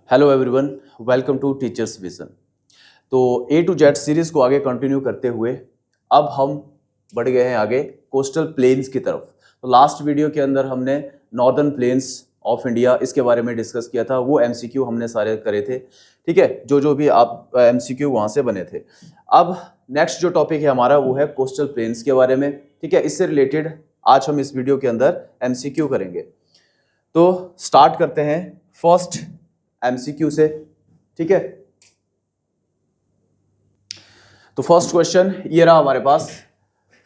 Hello everyone, welcome to teachers vision. तो A to Z series को आगे continue करते हुए अब हम बढ़ गए हैं आगे कोस्टल प्लेन्स की तरफ। तो लास्ट वीडियो के अंदर हमने नॉर्दर्न प्लेन्स ऑफ इंडिया इसके बारे में डिस्कस किया था। वो एमसीक्यू हमने सारे करे थे, ठीक है, जो भी आप एमसीक्यू वहाँ से बने थे। अब नेक्स्ट जो टॉपिक है हमारा वो है कोस्टल प्लेन्स के बारे में, ठीक है। इससे रिलेटेड आज हम इस वीडियो के अंदर एमसीक्यू करेंगे। तो स्टार्ट करते हैं फर्स्ट एमसीक्यू से, ठीक है। तो फर्स्ट क्वेश्चन ये रहा हमारे पास।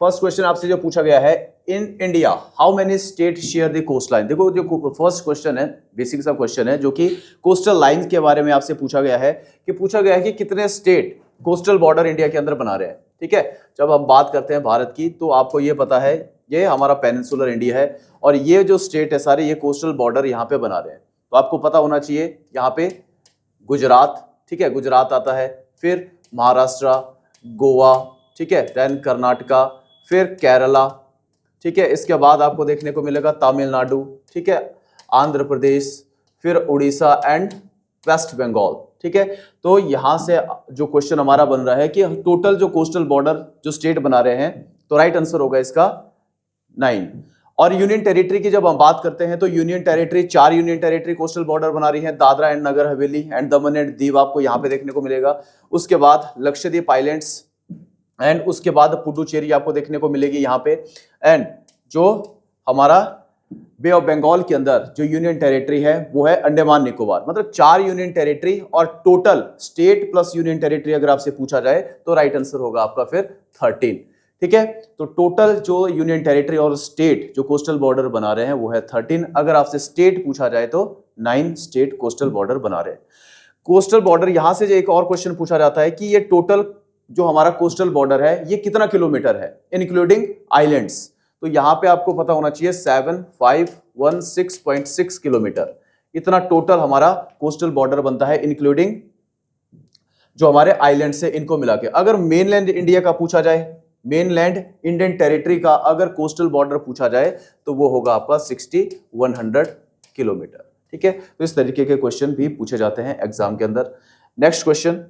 फर्स्ट क्वेश्चन आपसे जो पूछा गया है, in India how many state share the coast line. देखो जो फर्स्ट क्वेश्चन है बेसिक सा क्वेश्चन है जो कि कोस्टल लाइन के बारे में आपसे पूछा गया है कि कितने स्टेट कोस्टल बॉर्डर इंडिया के अंदर बना रहे हैं, ठीक है। जब हम बात करते हैं भारत की तो आपको ये पता है ये हमारा पेनिनसुलर इंडिया है और ये जो स्टेट है सारे ये कोस्टल बॉर्डर यहाँ पे बना रहे हैं। तो आपको पता होना चाहिए यहाँ पे गुजरात, ठीक है, गुजरात आता है, फिर महाराष्ट्र, गोवा, ठीक है, देन कर्नाटका, फिर केरला, ठीक है। इसके बाद आपको देखने को मिलेगा तमिलनाडु, ठीक है, आंध्र प्रदेश, फिर उड़ीसा एंड वेस्ट बंगाल, ठीक है। तो यहां से जो क्वेश्चन हमारा बन रहा है कि टोटल जो कोस्टल बॉर्डर जो स्टेट बना रहे हैं, तो राइट आंसर होगा इसका 9। और यूनियन टेरिटरी की जब हम बात करते हैं तो union territory 4 union territory coastal border बना रही है, Dadra and Nagar Haveli and Daman and Diu आपको यहाँ पे देखने को मिलेगा। उसके बाद लक्षद्वीप आइलैंड्स एंड उसके बाद पुडुचेरी आपको देखने को मिलेगी यहाँ पे। एंड जो हमारा बे ऑफ बंगाल के अंदर जो यूनियन टेरिटरी है वो है अंडमान निकोबार। मतलब 4 यूनियन टेरिटरी और total state plus union territory अगर आपसे पूछा जाए तो राइट आंसर होगा आपका फिर 13, ठीक है। तो टोटल जो यूनियन टेरिटरी और स्टेट जो कोस्टल बॉर्डर बना रहे हैं वो है 13। अगर आपसे स्टेट पूछा जाए तो 9 स्टेट कोस्टल बॉर्डर बना रहे हैं। कोस्टल बॉर्डर यहां से जो एक और क्वेश्चन पूछा जाता है कि ये टोटल जो हमारा कोस्टल बॉर्डर है ये कितना किलोमीटर है इंक्लूडिंग आइलैंड्स। तो यहां पे आपको पता होना चाहिए 7516.6 किलोमीटर इतना टोटल हमारा कोस्टल बॉर्डर बनता है, इंक्लूडिंग जो हमारे आइलैंड से इनको मिला के। अगर मेनलैंड इंडिया का पूछा जाए, मेनलैंड इंडियन टेरिटरी का अगर कोस्टल बॉर्डर पूछा जाए तो वो होगा आपका 6100 किलोमीटर, ठीक है। तो इस तरीके के क्वेश्चन भी पूछे जाते हैं एग्जाम के अंदर। नेक्स्ट क्वेश्चन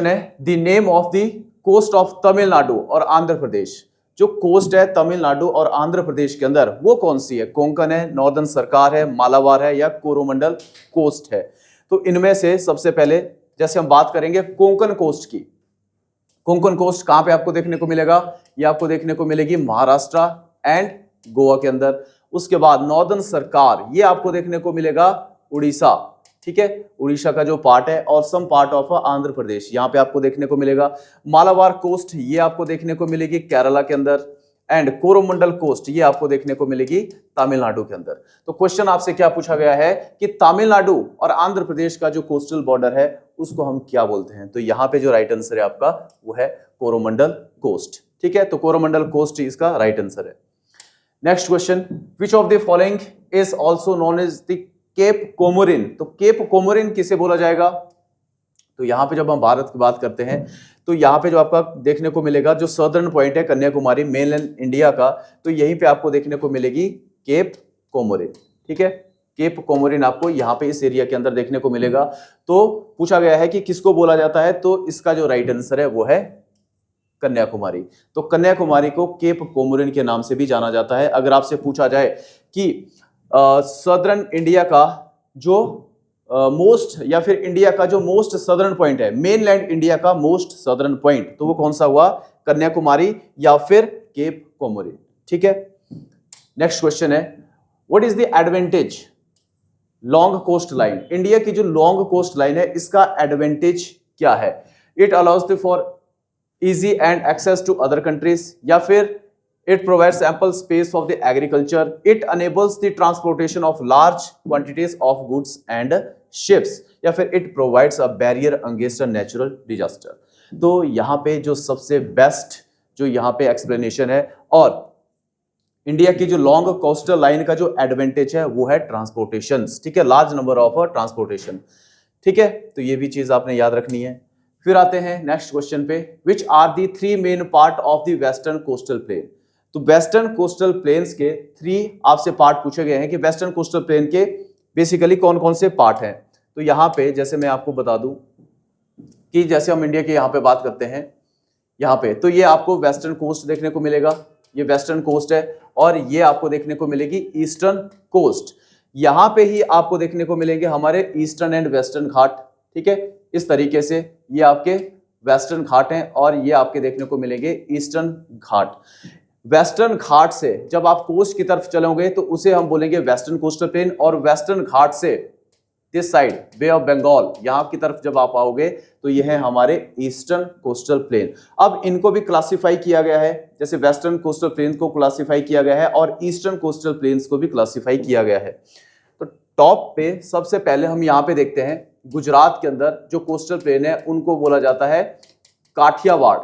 है the name of the coast of Tamil Nadu और आंध्र प्रदेश। जो कोस्ट है तमिलनाडु और आंध्र प्रदेश के अंदर वो कौन सी है? कोंकण है, नॉर्दर्न सरकार है, मालाबार है या कोरोमंडल कोस्ट है? तो इनमें से सबसे पहले जैसे हम बात करेंगे कोंकण कोस्ट की। कोंकण कोस्ट कहां पे आपको देखने को मिलेगा? ये आपको देखने को मिलेगी महाराष्ट्र एंड गोवा के अंदर। उसके बाद नॉर्दर्न सरकार ये आपको देखने को मिलेगा उड़ीसा, ठीक है, उड़ीसा का जो पार्ट है, और some part of Andhra Pradesh यहां पे आपको देखने को मिलेगा। मालाबार कोस्ट ये आपको देखने को मिलेगी केरला के अंदर एंड कोरोमंडल कोस्ट ये आपको देखने को मिलेगी तमिलनाडु के अंदर। तो क्वेश्चन आपसे क्या पूछा गया है कि तमिलनाडु और आंध्र प्रदेश का जो कोस्टल बॉर्डर है उसको हम क्या बोलते हैं? तो यहां पे जो राइट आंसर है आपका वो है कोरोमंडल कोस्ट, ठीक है। तो कोरोमंडल कोस्ट इसका राइट आंसर है। Next question, which of the following is also known as the Cape Comorin. तो केप कोमोरिन किसे बोला जाएगा? तो यहां पे जब हम भारत की बात करते हैं तो यहां पे जो आपका देखने को मिलेगा जो सदर्न पॉइंट है कन्याकुमारी मेनलैंड इंडिया का, तो यहीं पे आपको देखने को मिलेगी केप कोमोरिन, ठीक है। केप कोमोरिन आपको यहां पे इस एरिया के अंदर देखने को मिलेगा। तो पूछा गया है कि किसको बोला जाता है, तो इसका जो राइट आंसर है वो है कन्याकुमारी। तो कन्याकुमारी को केप कोमोरिन के नाम से भी जाना जाता है। अगर आपसे पूछा जाए कि सदर्न इंडिया का जो मोस्ट या फिर इंडिया का जो मोस्ट सदर्न पॉइंट है, मेनलैंड इंडिया का मोस्ट सदर्न पॉइंट, तो वो कौन सा हुआ? कन्याकुमारी या फिर केप कोमोरिन, ठीक है। नेक्स्ट क्वेश्चन है what is the advantage long coast line. India की जो लॉन्ग कोस्ट लाइन है इसका एडवांटेज क्या है? It allows for easy and access to other countries, या फिर it provides ample space of the agriculture, it enables the transportation of large quantities of goods and ships, या फिर it provides a barrier against a natural disaster। तो यहाँ पे जो सबसे best जो यहाँ पे एक्सप्लेनेशन है, और इंडिया की जो लॉन्ग कोस्टल लाइन का जो एडवांटेज है वो है ट्रांसपोर्टेशन, ठीक है, लार्ज नंबर ऑफ ट्रांसपोर्टेशन, ठीक है। तो ये भी चीज आपने याद रखनी है। फिर आते हैं नेक्स्ट क्वेश्चन पे, which are the 3 main part of the western coastal plain. तो वेस्टर्न कोस्टल प्लेन्स के 3 आपसे पार्ट पूछे गए हैं कि वेस्टर्न कोस्टल प्लेन के बेसिकली कौन कौन से पार्ट हैं। तो यहाँ पे जैसे मैं आपको बता दूं कि जैसे हम इंडिया के यहाँ पे बात करते हैं, यहाँ पे तो ये आपको वेस्टर्न कोस्ट देखने को मिलेगा, ये वेस्टर्न कोस्ट है, और ये आपको देखने को मिलेगी ईस्टर्न कोस्ट। यहाँ पे ही आपको देखने को मिलेंगे हमारे ईस्टर्न एंड वेस्टर्न घाट, ठीक है। इस तरीके से ये आपके वेस्टर्न घाट हैं और ये आपके देखने को मिलेंगे ईस्टर्न घाट। वेस्टर्न घाट से जब आप कोस्ट की तरफ चलोगे तो उसे हम बोलेंगे वेस्टर्न कोस्टल प्लेन, और वेस्टर्न घाट से this side bay of Bengal यहाँ की तरफ जब आप आओगे तो यह है हमारे ईस्टर्न कोस्टल प्लेन। अब इनको भी क्लासिफाई किया गया है, जैसे वेस्टर्न कोस्टल प्लेन को क्लासिफाई किया गया है और ईस्टर्न कोस्टल प्लेन्स को भी क्लासिफाई किया गया है। तो टॉप पे सबसे पहले हम यहाँ पे देखते हैं गुजरात के अंदर जो कोस्टल प्लेन है उनको बोला जाता है काठियावाड़,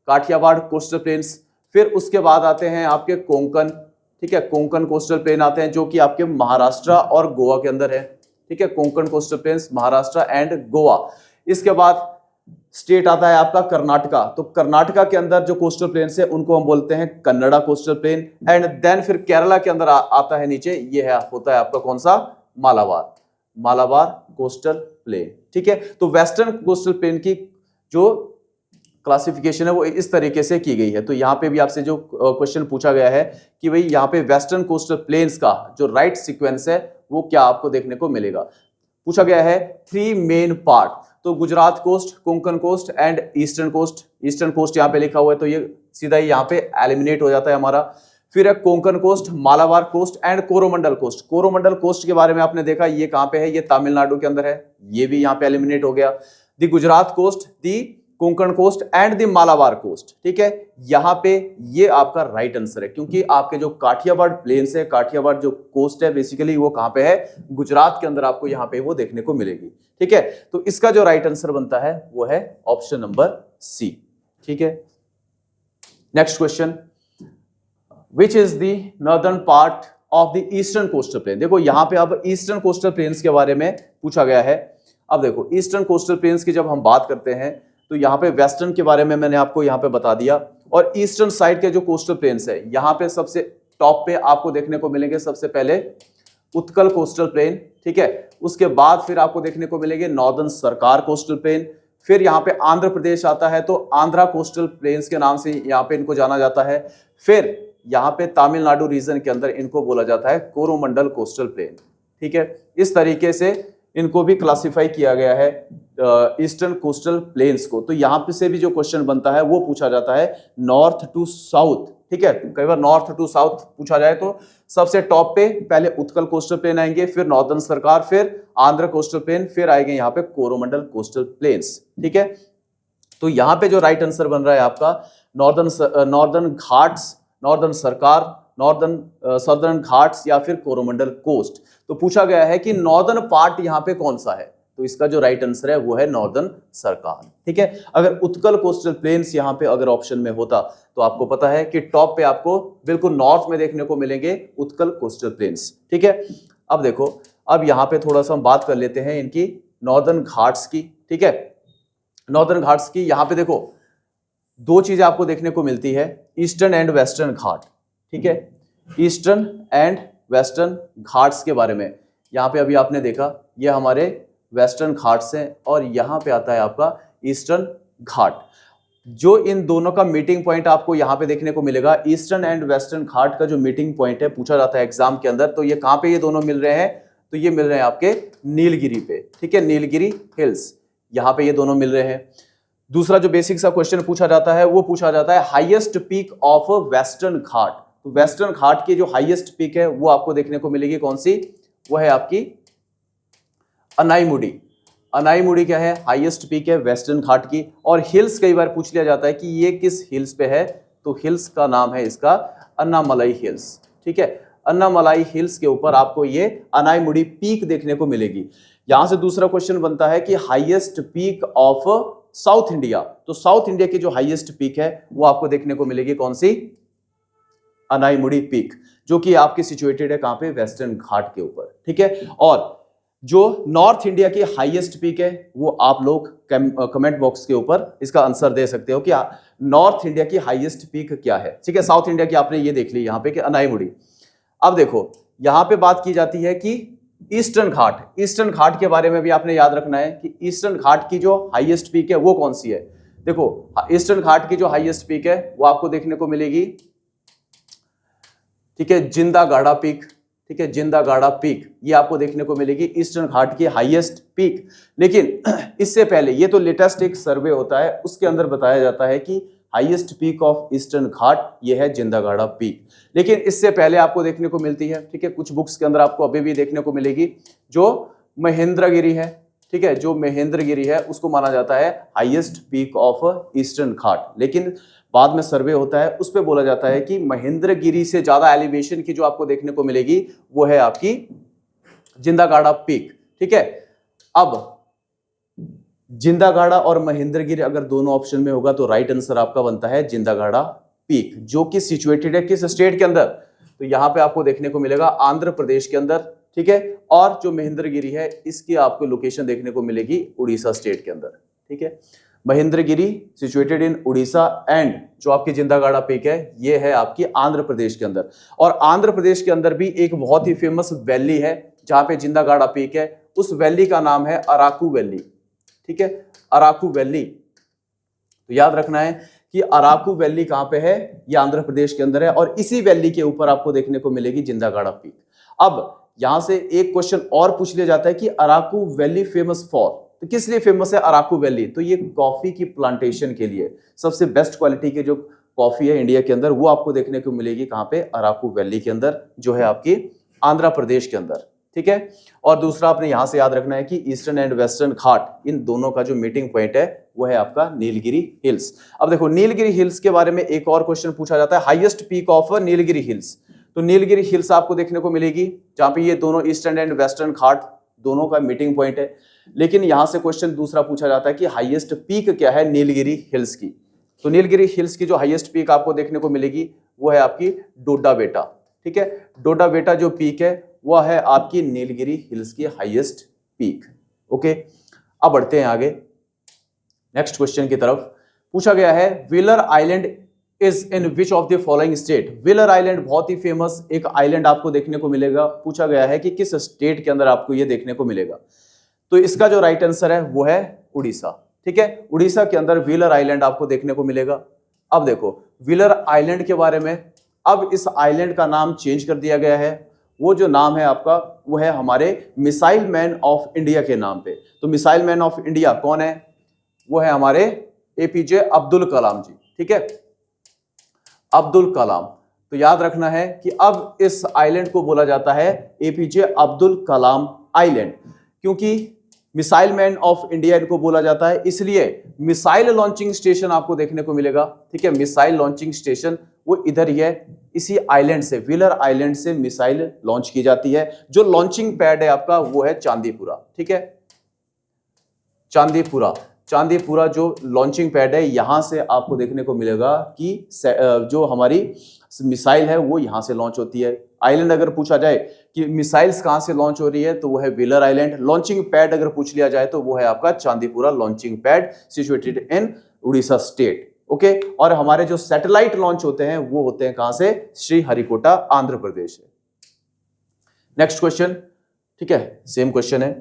काठियावाड़ कोस्टल प्लेन्स। फिर उसके बाद आते हैं आपके कोंकण, ठीक है, कोंकण कोस्टल प्लेन आते हैं जो कि आपके महाराष्ट्र और गोवा के अंदर है, ठीक है, Konkan coastal planes Maharashtra and Goa. इसके बाद स्टेट आता है आपका कर्नाटका, तो कर्नाटका के अंदर जो कोस्टल प्लेन्स है उनको हम बोलते हैं Kannada coastal plain. And then फिर केरला के अंदर आता है नीचे, ये है होता है आपका कौन सा, मालाबार, मालाबार कोस्टल प्लेन, ठीक है। तो वेस्टर्न कोस्टल प्लेन की जो क्लासिफिकेशन है वो इस तरीके से की गई है। तो यहाँ पे भी आपसे जो क्वेश्चन पूछा गया है कि भाई यहाँ पे वेस्टर्न कोस्टल प्लेन्स का जो राइट सीक्वेंस है वो क्या आपको देखने को मिलेगा। पूछा गया है 3 मेन पार्ट, तो Gujarat coast, Konkan coast and eastern coast. Eastern coast यहाँ पे लिखा हुआ है तो ये सीधा ही यहाँ पे एलिमिनेट हो जाता है हमारा। फिर है Konkan coast, Malabar coast and Coromandel coast. Coromandel coast के बारे में आपने देखा ये कहाँ पे है, ये तमिलनाडु के अंदर है, ये भी यहाँ पे एलिमिनेट हो गया। The Gujarat coast, the Konkan coast and the Malabar coast, ठीक है। यहां पे ये आपका राइट आंसर है, क्योंकि आपके जो काठियावाड़ प्लेन्स है, काठियावाड़ जो कोस्ट है बेसिकली वो कहां पे है, गुजरात के अंदर आपको यहां पे वो देखने को मिलेगी, ठीक है। तो इसका जो राइट आंसर बनता है वो है ऑप्शन नंबर सी, ठीक है। Next question, which is the northern part of the eastern coastal plain. देखो यहां पे अब ईस्टर्न कोस्टल प्लेन्स के बारे में पूछा गया है। अब देखो ईस्टर्न कोस्टल प्लेन्स की जब हम बात करते हैं तो यहाँ पे वेस्टर्न के बारे में मैंने आपको यहाँ पे बता दिया, और ईस्टर्न साइड के जो कोस्टल प्लेन्स है यहाँ पे सबसे टॉप पे आपको देखने को मिलेंगे सबसे पहले उत्कल कोस्टल प्लेन, ठीक है। उसके बाद फिर आपको देखने को मिलेंगे नॉर्दर्न सरकार कोस्टल प्लेन। फिर यहाँ पे आंध्र प्रदेश आता है तो आंध्रा कोस्टल प्लेन्स के नाम से यहाँ पे इनको जाना जाता है। फिर यहाँ पे तमिलनाडु रीजन के अंदर इनको बोला जाता है कोरोमंडल कोस्टल प्लेन, ठीक है। इस तरीके से इनको भी क्लासिफाई किया गया है ईस्टर्न कोस्टल प्लेन्स को। तो यहाँ पे से भी जो क्वेश्चन बनता है वो पूछा जाता है नॉर्थ टू साउथ, ठीक है। कई बार नॉर्थ टू साउथ पूछा जाए तो सबसे टॉप पे पहले उत्कल कोस्टल प्लेन आएंगे, फिर नॉर्दर्न सरकार, फिर आंध्र कोस्टल प्लेन, फिर आएंगे यहाँ पे कोरोमंडल कोस्टल प्लेन्स, ठीक है। तो यहाँ पे जो राइट आंसर बन रहा है आपका नॉर्दर्न घाट्स, नॉर्दर्न सरकार, नॉर्दर्न सदर्न घाट्स या फिर कोरोमंडल कोस्ट। तो पूछा गया है कि नॉर्दर्न पार्ट यहाँ पे कौन सा है, तो इसका जो राइट आंसर है वो है नॉर्दर्न सरकार, ठीक है। अगर उत्कल कोस्टल प्लेन्स यहाँ पे अगर ऑप्शन में होता तो आपको पता है कि टॉप पे आपको बिल्कुल नॉर्थ में देखने को मिलेंगे उत्कल कोस्टल प्लेन्स, ठीक है। अब देखो अब यहाँ पे थोड़ा सा हम बात कर लेते हैं इनकी नॉर्दर्न घाट्स की, ठीक है। नॉर्दर्न घाट्स की यहाँ पे देखो दो चीजें आपको देखने को मिलती है, ईस्टर्न एंड वेस्टर्न घाट, ठीक है। ईस्टर्न एंड वेस्टर्न घाट्स के बारे में यहाँ पे अभी आपने देखा ये हमारे वेस्टर्न घाट्स हैं और यहाँ पे आता है आपका ईस्टर्न घाट। जो इन दोनों का मीटिंग पॉइंट आपको यहाँ पे देखने को मिलेगा, ईस्टर्न एंड वेस्टर्न घाट का जो मीटिंग पॉइंट है पूछा जाता है एग्जाम के अंदर, तो ये कहाँ पे ये दोनों मिल रहे हैं, तो ये मिल रहे हैं आपके नीलगिरी पे, ठीक है, नीलगिरी हिल्स, यहाँ पे ये दोनों मिल रहे हैं। दूसरा जो बेसिक सा क्वेश्चन पूछा जाता है वो पूछा जाता है हाईएस्ट पीक ऑफ वेस्टर्न घाट। तो वेस्टर्न घाट की जो हाईएस्ट पीक है वो आपको देखने को मिलेगी कौन सी, वो है आपकी अनाईमुडी। अनाईमुडी क्या है, हाईएस्ट पीक है वेस्टर्न घाट की। और हिल्स कई बार पूछ लिया जाता है कि ये किस हिल्स पे है, तो हिल्स का नाम है इसका अन्नामलाई हिल्स, ठीक है। अन्नामलाई हिल्स के ऊपर आपको ये अनाईमुडी पीक देखने को मिलेगी। यहां से दूसरा क्वेश्चन बनता है कि highest peak of south India, तो साउथ इंडिया की जो हाईएस्ट पीक है वो आपको देखने को मिलेगी कौन सी, अनाईमुडी पीक, जो कि आपकी सिचुएटेड है कहां पे, वेस्टर्न घाट के ऊपर, ठीक है। और जो नॉर्थ इंडिया की हाईएस्ट पीक है वो आप लोग कमेंट बॉक्स के ऊपर इसका आंसर दे सकते हो कि नॉर्थ इंडिया की हाईएस्ट पीक क्या है, ठीक है। साउथ इंडिया की आपने ये देख ली यहाँ पे कि अनाईमुडी। अब देखो यहाँ पे बात की जाती है कि ईस्टर्न घाट, ईस्टर्न घाट के बारे में भी आपने याद रखना है कि ईस्टर्न घाट की जो हाईएस्ट पीक है वो कौन सी है। देखो ईस्टर्न घाट की जो हाईएस्ट पीक है वो आपको देखने को मिलेगी, ठीक है, जिंदा गाड़ा पीक, ठीक है, जिंदा गाड़ा पीक ये आपको देखने को मिलेगी ईस्टर्न घाट की हाईएस्ट पीक। लेकिन इससे पहले ये तो लेटेस्ट एक सर्वे होता है, उसके अंदर बताया जाता है कि हाईएस्ट पीक ऑफ ईस्टर्न घाट ये है जिंदा गाड़ा पीक। लेकिन इससे पहले आपको देखने को मिलती है, ठीक है, कुछ बुक्स के अंदर आपको अभी भी देखने को मिलेगी जो महेंद्रगिरी है, ठीक है, जो महेंद्रगिरी है उसको माना जाता है हाईएस्ट पीक ऑफ ईस्टर्न घाट। लेकिन बाद में सर्वे होता है उस पे बोला जाता है कि महेंद्रगिरी से ज्यादा एलिवेशन की जो आपको देखने को मिलेगी वो है आपकी जिंदागाड़ा पीक, ठीक है। अब जिंदागाड़ा और महेंद्रगिरी अगर दोनों ऑप्शन में होगा तो राइट आंसर आपका बनता है जिंदागाड़ा पीक, जो कि सिचुएटेड है किस स्टेट के अंदर, तो यहां पे आपको देखने को मिलेगा आंध्र प्रदेश के अंदर, ठीक है। और जो महेंद्रगिरी है इसकी आपको लोकेशन देखने को मिलेगी उड़ीसा स्टेट के अंदर, ठीक है। Mahendragiri situated in Orissa and जो आपकी जिंदागाड़ा पीक है ये है आपकी आंध्र प्रदेश के अंदर। और आंध्र प्रदेश के अंदर भी एक बहुत ही फेमस वैली है जहां पे जिंदागाड़ा पीक है, उस वैली का नाम है अराकू वैली, ठीक है, अराकू वैली। तो याद रखना है कि अराकू वैली कहां पे है, ये आंध्र प्रदेश के अंदर है और इसी वैली के ऊपर आपको देखने को मिलेगी जिंदागाड़ा पीक। अब यहां से एक क्वेश्चन और पूछ लिया जाता है कि अराकू वैली फेमस फॉर, तो किस लिए फेमस है अराकू वैली, तो ये कॉफी की प्लांटेशन के लिए सबसे बेस्ट क्वालिटी की जो कॉफी है इंडिया के अंदर वो आपको देखने को मिलेगी कहां पे, अराकू वैली के अंदर जो है आपकी आंध्र प्रदेश के अंदर, ठीक है। और दूसरा आपने यहां से याद रखना है कि ईस्टर्न एंड वेस्टर्न घाट इन दोनों का जो मीटिंग पॉइंट है वो है आपका नीलगिरी हिल्स। अब देखो नीलगिरी हिल्स के बारे में एक और क्वेश्चन पूछा जाता है, highest peak of Nilgiri hills, तो नीलगिरी हिल्स आपको देखने को मिलेगी जहां पे ये दोनों ईस्टर्न एंड वेस्टर्न घाट दोनों का मीटिंग पॉइंट है। लेकिन यहां से क्वेश्चन दूसरा पूछा जाता है कि हाईएस्ट पीक क्या है नीलगिरी हिल्स की, तो नीलगिरी हिल्स की जो हाईएस्ट पीक आपको देखने को मिलेगी वो है आपकी डोडा बेटा, ठीक है, डोडा बेटा जो पीक है वह है आपकी नीलगिरी हिल्स की हाईएस्ट पीक। ओके, अब बढ़ते हैं आगे नेक्स्ट क्वेश्चन की तरफ। पूछा गया है wheeler island is in which of the following state. Wheeler island बहुत ही फेमस एक आइलैंड आपको देखने को मिलेगा, पूछा गया है कि किस स्टेट के अंदर आपको यह देखने को मिलेगा, तो इसका जो राइट आंसर है वो है उड़ीसा, ठीक है, उड़ीसा के अंदर व्हीलर आइलैंड आपको देखने को मिलेगा। अब देखो व्हीलर आइलैंड के बारे में, अब इस आइलैंड का नाम चेंज कर दिया गया है, वो जो नाम है आपका वो है हमारे मिसाइल मैन ऑफ इंडिया के नाम पे। तो मिसाइल मैन ऑफ इंडिया कौन है, वो है हमारे एपीजे अब्दुल कलाम जी, ठीक है, अब्दुल कलाम। तो याद रखना है कि अब इस आइलैंड को बोला जाता है एपीजे अब्दुल कलाम आइलैंड, क्योंकि मिसाइल मैन ऑफ इंडिया इनको बोला जाता है, इसलिए मिसाइल लॉन्चिंग स्टेशन आपको देखने को मिलेगा, ठीक है, मिसाइल लॉन्चिंग स्टेशन वो इधर ही है, इसी आइलैंड से व्हीलर आइलैंड से मिसाइल लॉन्च की जाती है। जो लॉन्चिंग पैड है आपका वो है चांदीपुरा, ठीक है, चांदीपुरा, चांदीपुरा जो लॉन्चिंग पैड है यहां से आपको देखने को मिलेगा कि जो हमारी मिसाइल है वो यहां से लॉन्च होती है। आइलैंड अगर पूछा जाए कि मिसाइल्स कहां से लॉन्च हो रही है तो वो है व्हीलर आइलैंड। लॉन्चिंग पैड अगर पूछ लिया जाए तो वो है आपका Chandipura launching pad situated in Orissa state. Okay, और हमारे जो सैटेलाइट लॉन्च होते हैं वो होते हैं कहां से, श्रीहरिकोटा आंध्र प्रदेश से। नेक्स्ट क्वेश्चन, ठीक है, सेम क्वेश्चन है।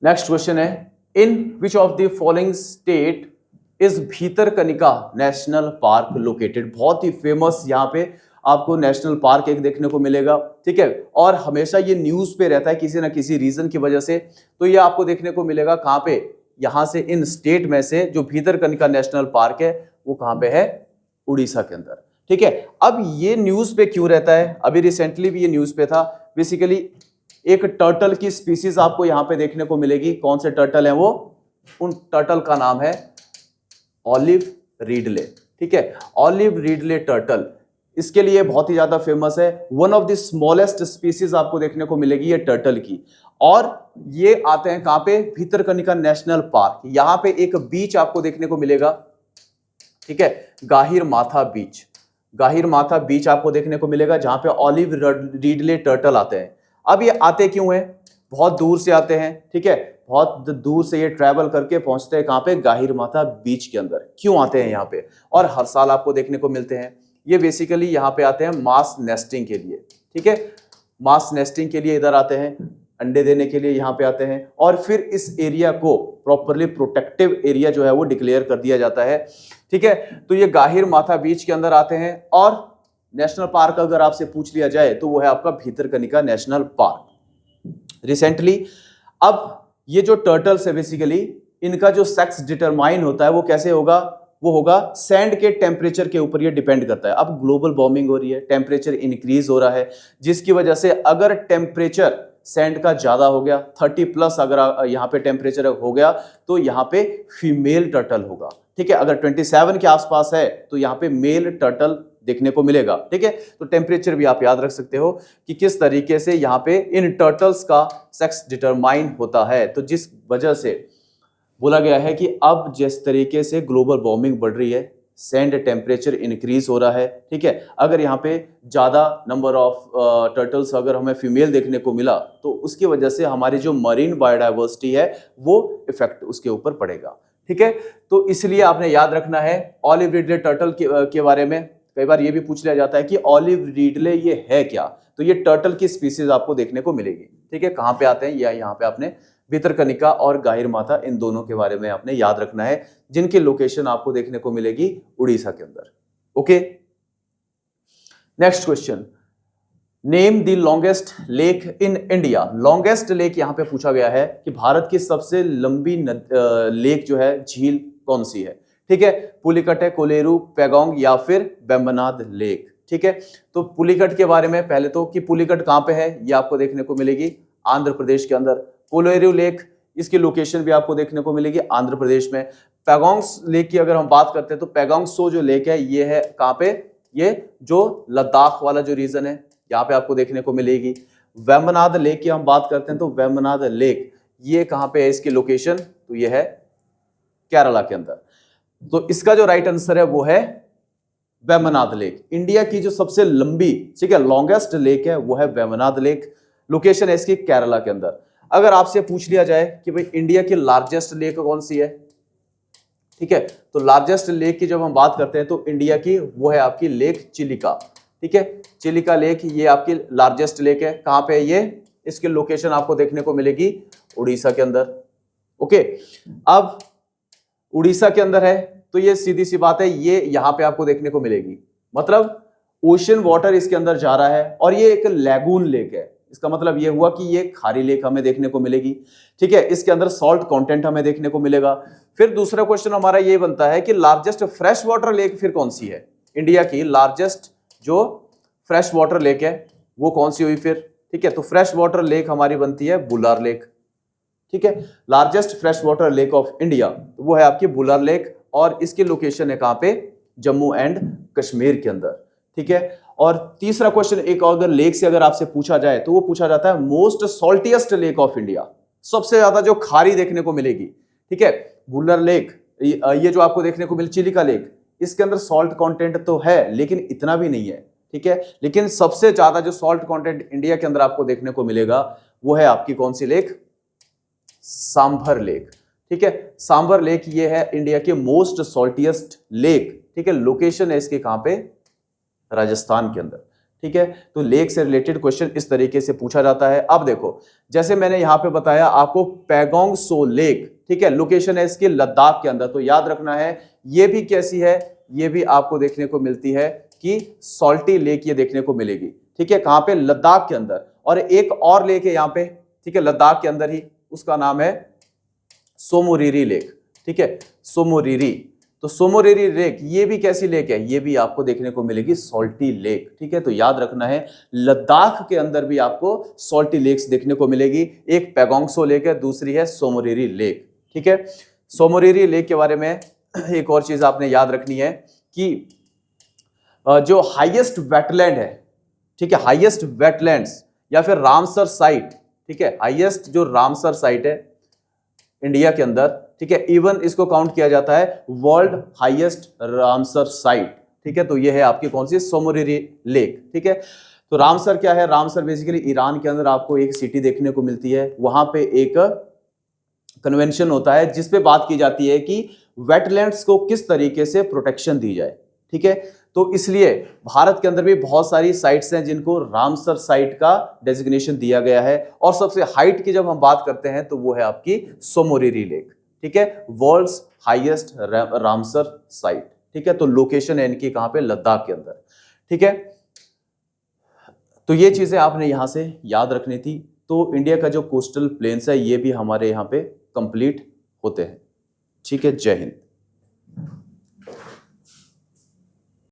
नेक्स्ट क्वेश्चन है in which of the following state is Bhitarkanika national park located. बहुत ही फेमस यहाँ पे आपको नेशनल पार्क एक देखने को मिलेगा, ठीक है, और हमेशा ये न्यूज पे रहता है किसी ना किसी रीजन की वजह से। तो ये आपको देखने को मिलेगा कहां पे, यहां से इन स्टेट में से जो भीतरकनिका नेशनल पार्क है वो कहां पे है, उड़ीसा के अंदर, ठीक है। अब ये न्यूज पे क्यों रहता है, अभी रिसेंटली भी ये न्यूज पे था। बेसिकली एक टर्टल की स्पीसीज आपको यहां पे देखने को मिलेगी, कौन से टर्टल है वो, उन टर्टल का नाम है ऑलिव रिडले, ठीक है, ऑलिव रिडले टर्टल, इसके लिए बहुत ही ज्यादा फेमस है। One of the smallest species आपको देखने को मिलेगी ये टर्टल की, और ये आते हैं कहां पे, भीतरकनिका नेशनल पार्क। यहां पे एक बीच आपको देखने को मिलेगा, ठीक है, गाहिर माथा बीच, गाहिर माथा बीच आपको देखने को मिलेगा जहां पे ऑलिव रिडले टर्टल आते हैं। अब ये आते क्यों हैं, बहुत दूर से आते हैं, ठीक है, बहुत दूर से ये ट्रैवल करके पहुंचते हैं कहां पे, गाहिर माथा बीच के अंदर। क्यों आते हैं यहाँ पे, और हर साल आपको देखने को मिलते हैं। ये बेसिकली यहाँ पे आते हैं मास नेस्टिंग के लिए, ठीक है, मास नेस्टिंग के लिए इधर आते हैं, अंडे देने के लिए यहाँ पे आते हैं, और फिर इस एरिया को प्रॉपरली प्रोटेक्टिव एरिया जो है वो डिक्लेयर कर दिया जाता है। ठीक है, तो ये गाहिर माथा बीच के अंदर आते हैं। और नेशनल पार्क अगर आपसे पूछ लिया जाए तो वो है आपका भीतरकनिका नेशनल पार्क। रिसेंटली अब ये जो टर्टल्स है बेसिकली इनका जो सेक्स डिटरमाइन होता है वो कैसे होगा, वो होगा सैंड के टेम्परेचर के ऊपर ये डिपेंड करता है। अब ग्लोबल वार्मिंग हो रही है, टेम्परेचर इंक्रीज हो रहा है, जिसकी वजह से अगर टेम्परेचर सैंड का ज्यादा हो गया 30+ अगर यहाँ पे टेम्परेचर हो गया तो यहाँ पे फीमेल टर्टल होगा। ठीक है, अगर 27 के आसपास है तो यहाँ पे मेल टर्टल देखने को मिलेगा। ठीक है, तो टेम्परेचर भी आप याद रख सकते हो कि किस तरीके से यहाँ पे इन टर्टल्स का सेक्स डिटरमाइन होता है। तो जिस वजह से बोला गया है कि अब जिस तरीके से ग्लोबल वार्मिंग बढ़ रही है, सैंड टेम्परेचर इंक्रीज हो रहा है। ठीक है, अगर यहाँ पे ज्यादा नंबर ऑफ टर्टल्स अगर हमें फीमेल देखने को मिला तो उसकी वजह से हमारी जो मरीन बायोडाइवर्सिटी है वो इफेक्ट उसके ऊपर पड़ेगा। ठीक है, तो इसलिए आपने याद रखना है ऑलिव रिडले टर्टल के बारे में। कई बार ये भी पूछ लिया जाता है कि ऑलिव रिडले ये है क्या, तो ये टर्टल की स्पीसीज आपको देखने को मिलेगी। ठीक है, कहाँ पे आते हैं, या यहाँ पे आपने भीतरकनिका और गाहिर माथा इन दोनों के बारे में आपने याद रखना है, जिनकी लोकेशन आपको देखने को मिलेगी उड़ीसा के अंदर। Okay, next question, name the longest lake in India. Longest lake यहां पे पूछा गया है कि भारत की सबसे लंबी लेक जो है, झील कौन सी है। ठीक है, पुलिकट है, कोलेरू, पैगोंग या फिर वेम्बनाड लेक। ठीक है, तो पुलिकट के बारे में पहले तो कि पुलिकट कहां पे है ये आपको देखने को मिलेगी आंध्र प्रदेश के अंदर। कोलेरू लेक इसकी लोकेशन भी आपको देखने को मिलेगी आंध्र प्रदेश में। पैगोंग लेक की अगर हम बात करते हैं तो पैगोंग सो जो लेक है ये है कहां पे, ये जो लद्दाख वाला जो रीजन है यहाँ पे आपको देखने को मिलेगी। वेम्बनाड लेक की हम बात करते हैं तो वेम्बनाड लेक ये कहां पे है, इसकी लोकेशन तो ये है केरला के अंदर। तो इसका जो राइट आंसर है वो है वेम्बनाड लेक। इंडिया की जो सबसे लंबी, ठीक है, लॉन्गेस्ट लेक है वो है वेम्बनाड लेक, लोकेशन है इसकी केरला के अंदर। अगर आपसे पूछ लिया जाए कि भाई इंडिया की लार्जेस्ट लेक कौन सी है, ठीक है, तो लार्जेस्ट लेक की जब हम बात करते हैं तो इंडिया की वो है आपकी लेक चिलिका। ठीक है, चिलिका लेक ये आपकी लार्जेस्ट लेक है। कहां पे है ये, इसकी लोकेशन आपको देखने को मिलेगी उड़ीसा के अंदर। ओके, अब उड़ीसा के अंदर है तो ये सीधी सी बात है, ये यहां पे आपको देखने को मिलेगी, मतलब ओशियन वाटर इसके अंदर जा रहा है और ये एक लैगून लेक है। इसका मतलब ये हुआ कि ये खारी लेक हमें देखने को मिलेगी। ठीक है, इसके अंदर सॉल्ट कंटेंट हमें देखने को मिलेगा। फिर दूसरा क्वेश्चन हमारा ये बनता है कि लार्जेस्ट फ्रेश वाटर लेक फिर कौन सी है, इंडिया की लार्जेस्ट जो फ्रेश वाटर लेक है वो कौन सी हुई फिर। ठीक है, तो फ्रेश वाटर लेक हमारी बनती है बुलार लेक। ठीक है, largest fresh water lake of India तो वो है आपकी बुलार लेक और इसकी लोकेशन है कहां पे, जम्मू एंड कश्मीर के अंदर। ठीक है, और तीसरा क्वेश्चन एक और अगर लेक से अगर आपसे पूछा जाए तो वो पूछा जाता है मोस्ट सॉल्टिएस्ट लेक ऑफ इंडिया, सबसे ज्यादा जो खारी देखने को मिलेगी। ठीक है, बुलर लेक ये जो आपको देखने को मिले चिलिका लेक, इसके अंदर सॉल्ट कंटेंट तो है लेकिन इतना भी नहीं है। ठीक है, लेकिन सबसे ज्यादा जो सॉल्ट कंटेंट इंडिया के अंदर आपको देखने को मिलेगा वो है आपकी कौन सी लेक, सांभर लेक। ठीक है, सांभर लेक ये है इंडिया के मोस्ट सॉल्टिएस्ट लेक। ठीक है, लोकेशन है इसके कहां पे, राजस्थान के अंदर। ठीक है, तो लेक से रिलेटेड क्वेश्चन इस तरीके से पूछा जाता है। अब देखो, जैसे मैंने यहां पे बताया आपको पैगोंग सो लेक, ठीक है, लोकेशन है इसकी लद्दाख के अंदर, तो याद रखना है ये भी कैसी है, ये भी आपको देखने को मिलती है कि सॉल्टी लेक ये देखने को मिलेगी। ठीक है, कहां पे, लद्दाख के अंदर। और एक और लेक है यहां पे, ठीक है, लद्दाख के अंदर ही, उसका नाम है सोमोरिरी लेक। ठीक है, सोमोरिरी, तो सोमोरिरी लेक ये भी कैसी लेक है, ये भी आपको देखने को मिलेगी सॉल्टी लेक। ठीक है, तो याद रखना है लद्दाख के अंदर भी आपको सॉल्टी लेक्स देखने को मिलेगी। एक पैगोंग सो लेक है, दूसरी है सोमोरिरी लेक। ठीक है, सोमोरिरी लेक के बारे में एक और चीज आपने याद रखनी है कि जो हाईएस्ट वेटलैंड है, ठीक है, हाईएस्ट वेटलैंड्स या फिर रामसर साइट, ठीक है, हाईएस्ट जो रामसर साइट है इंडिया के अंदर, ठीक है, इवन इसको काउंट किया जाता है वर्ल्ड हाईएस्ट रामसर साइट। ठीक है, तो ये है आपकी कौन सी, सोमोरिरी लेक। ठीक है, तो रामसर क्या है, रामसर बेसिकली ईरान के अंदर आपको एक सिटी देखने को मिलती है। वहां पे एक कन्वेंशन होता है जिसपे बात की जाती है कि वेटलैंड्स को किस तरीके से प्रोटेक्शन दी जाए। ठीक है, तो इसलिए भारत के अंदर भी बहुत सारी साइट्स हैं जिनको रामसर साइट का डेजिग्नेशन दिया गया है। और सबसे हाइट की जब हम बात करते हैं तो वो है आपकी सोमोरिरी लेक, ठीक है, वर्ल्ड्स हाईएस्ट रामसर साइट, ठीक है। तो लोकेशन है इनकी कहां पे, लद्दाख के अंदर, ठीक है। तो ये चीजें आपने यहां से याद रखनी थी। तो इंडिया का जो कोस्टल प्लेन्स है ये भी हमारे यहाँ पे कंप्लीट होते हैं, ठीक है। जय हिंद।